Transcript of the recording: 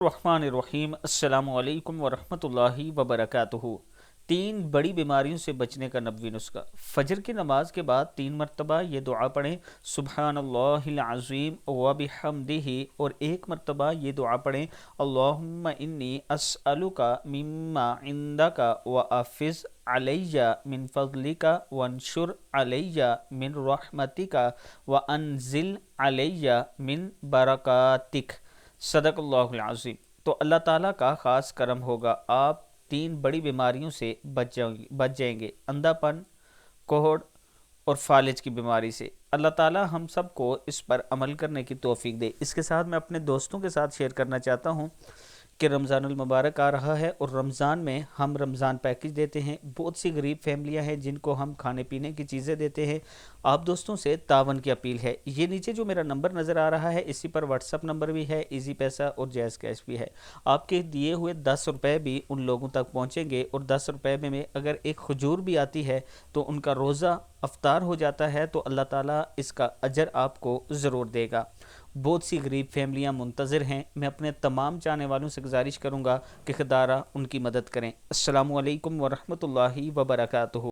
الرحمن الرحیم السلام علیکم ورحمۃ اللہ وبرکاتہ۔ تین بڑی بیماریوں سے بچنے کا نبوی نسخہ۔ فجر کی نماز کے بعد 3 مرتبہ یہ دعا پڑھیں، سبحان اللہ العظیم وبحمدہ، اور 1 مرتبہ یہ دعا پڑھیں، اللہم انی اسألک مما عندک وافظ علی من فضلک وانشر علی من رحمتک وانزل علی من برکاتک۔ صدق اللہ العظیم۔ تو اللہ تعالیٰ کا خاص کرم ہوگا، آپ 3 بڑی بیماریوں سے بچ جائیں گے، اندھا پن، کوہڑ اور فالج کی بیماری سے۔ اللہ تعالیٰ ہم سب کو اس پر عمل کرنے کی توفیق دے۔ اس کے ساتھ میں اپنے دوستوں کے ساتھ شیئر کرنا چاہتا ہوں کہ رمضان المبارک آ رہا ہے، اور رمضان میں ہم رمضان پیکج دیتے ہیں۔ بہت سی غریب فیملیاں ہیں جن کو ہم کھانے پینے کی چیزیں دیتے ہیں۔ آپ دوستوں سے تعاون کی اپیل ہے۔ یہ نیچے جو میرا نمبر نظر آ رہا ہے، اسی پر واٹس ایپ نمبر بھی ہے، ایزی پیسہ اور جائز کیش بھی ہے۔ آپ کے دیے ہوئے 10 روپے بھی ان لوگوں تک پہنچیں گے، اور 10 روپے میں اگر ایک کھجور بھی آتی ہے تو ان کا روزہ افطار ہو جاتا ہے، تو اللہ تعالیٰ اس کا اجر آپ کو ضرور دے گا۔ بہت سی غریب فیملیاں منتظر ہیں۔ میں اپنے تمام چاہنے والوں سے گزارش کروں گا کہ خدارہ ان کی مدد کریں۔ السلام علیکم ورحمۃ اللہ وبرکاتہ۔